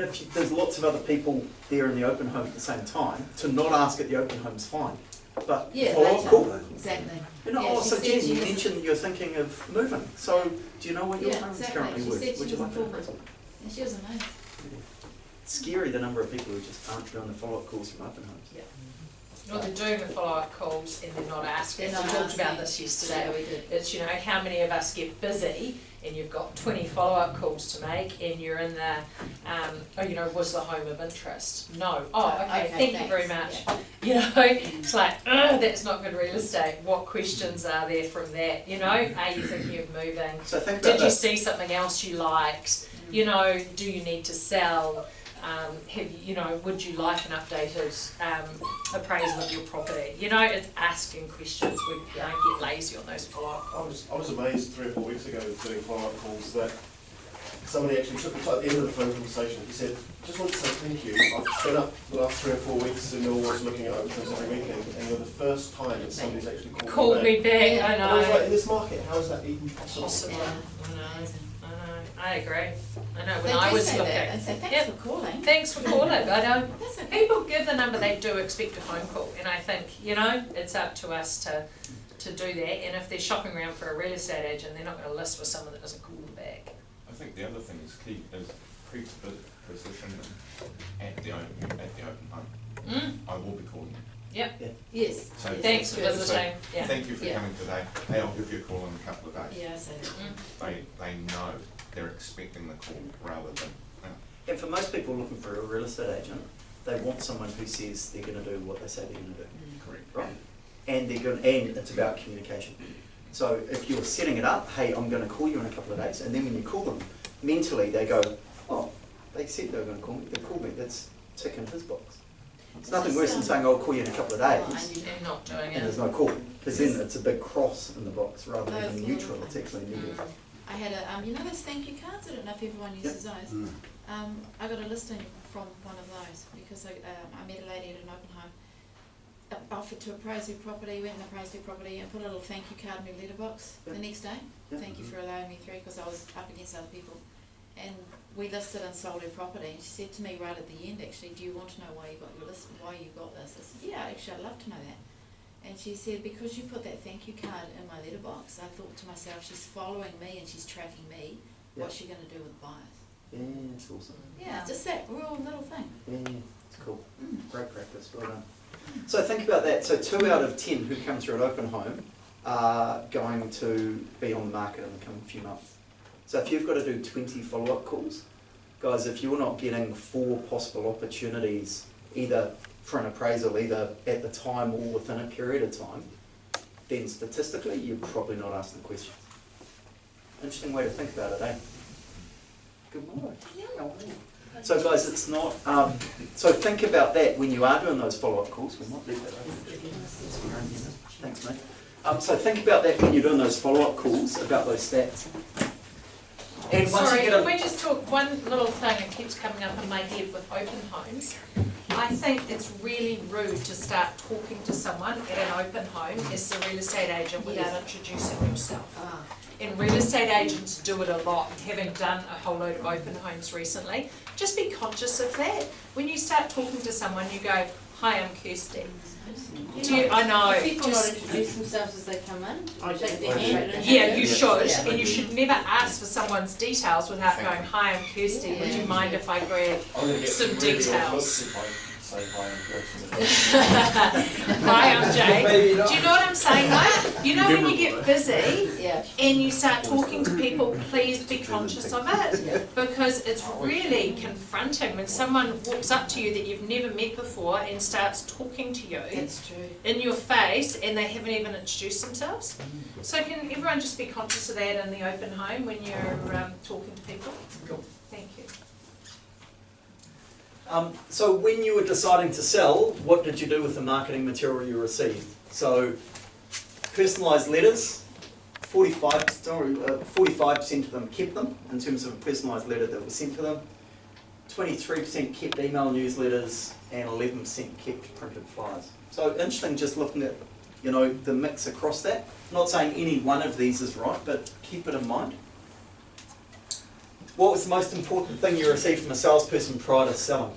If there's lots of other people there in the open home at the same time, to not ask at the open home is fine. But follow-up call? Exactly. You know, Yeah, so Jen, you mentioned you're thinking of moving. So do you know what your home's currently worth? Would you like to appraise it? And she was amazing. It's scary the number of people who just aren't doing the follow-up calls from open homes. Yeah. Well, they're doing the follow-up calls and they're not asking. They're not We talked about asking. this yesterday. Yeah, we did. It's, you know, how many of us get busy and you've got 20 follow-up calls to make and you're in the, oh, you know, was the home of interest? No. Oh, okay, thank you very much. Yeah. You know, it's like, ugh, that's not good real estate. What questions are there from that? You know, are you thinking of moving? So think about Did you this. see something else you liked? You know, do you need to sell? You know, would you like an updated appraisal of your property? You know, it's asking questions. We don't get lazy on those follow-up calls. I was amazed 3 or 4 weeks ago doing follow-up calls that somebody actually took the time at the end of the phone conversation. He said, just want to say thank you. I've spent up the last 3 or 4 weeks in Millwall looking at open homes every weekend, and you're the first time that somebody's actually Called me back, Yeah. I And I was like, know. in this market, how is that even possible? Possible. Yeah. I know. Amazing. I agree. I know, when They I do was say looking. that. They say, thanks Yep. for calling. Thanks for calling. I don't. That's okay. People give the number, they do expect a phone call, and I think, you know, it's up to us to do that. And if they're shopping around for a real estate agent, they're not going to list with someone that doesn't call them back. I think the other thing is key is pre-position them at the open home. I will be calling you. Yep. Yes. So yes, Thanks for that's good. visiting. Yeah. Thank you for Yeah. coming today. Hey, I'll give you a call in a couple of days. Yeah, I say that. They know they're expecting the call rather than. And for most people looking for a real estate agent, they want someone who says they're going to do what they say they're going to do. Correct. Right? And it's about communication. So if you're setting it up, hey, I'm going to call you in a couple of days, and then when you call them, mentally they go, oh, they said they were going to call me, they called me, that's ticking his box. It's nothing worse than saying, I'll call you in a couple of days, And not doing and it. there's no call, because then it's a big cross in the box rather Those than little neutral, it's things. actually negative. I had a, you know those thank you cards? I don't know if everyone uses those. I got a listing from one of those because I met a lady at an open home. Offered to appraise her property, went and appraised her property and put a little thank you card in her letterbox the next day. Yep. Thank you for allowing me through because I was up against other people. And we listed and sold her property. And she said to me right at the end, actually, do you want to know why you got your list, why you got this? I said, yeah, actually, I'd love to know that. And she said, because you put that thank you card in my letterbox, I thought to myself, she's following me and she's tracking me. What's she going to do with buyers? Yeah, it's awesome. Yeah, just that real little thing. Yeah, it's cool. Great practice, well done. So think about that. So 2 out of 10 who come through an open home are going to be on the market in the coming few months. So if you've got to do 20 follow-up calls, guys, if you're not getting 4 possible opportunities, either for an appraisal, either at the time or within a period of time, then statistically you're probably not asking questions. Interesting way to think about it, eh? Good morning. So guys, it's not, so think about that when you are doing those follow-up calls. We might leave that over. Thanks, mate. So think about that when you're doing those follow-up calls, about those stats. And once Sorry, you can get we just talk one little thing that keeps coming up in my head with open homes? I think it's really rude to start talking to someone at an open home as the real estate agent without introducing yourself. And real estate agents do it a lot, having done a whole load of open homes recently. Just be conscious of that. When you start talking to someone, you go, hi, I'm Kirsty. I know. People just- not introduce themselves as they come in, shake their hand. and Yeah, you introduce- should, Yeah. and you should never ask for someone's details without Thank going, hi, I'm Kirsty, would you Yeah. mind if I grab I'm going to get some really details? if I say hi and Hi, I'm Jay. Do you know what I'm saying though? You know when you get busy Yeah. and you start talking to people, please be conscious of it. Because it's really confronting when someone walks up to you that you've never met before and starts talking to you That's true. in your face and they haven't even introduced themselves. So can everyone just be conscious of that in the open home when you're talking to people? Cool. Thank you. So when you were deciding to sell, what did you do with the marketing material you received? So personalised letters, 45% of them kept them in terms of a personalised letter that was sent to them. 23% kept email newsletters and 11% kept printed flyers. So interesting just looking at, you know, the mix across that. Not saying any one of these is right, but keep it in mind. What was the most important thing you received from a salesperson prior to selling?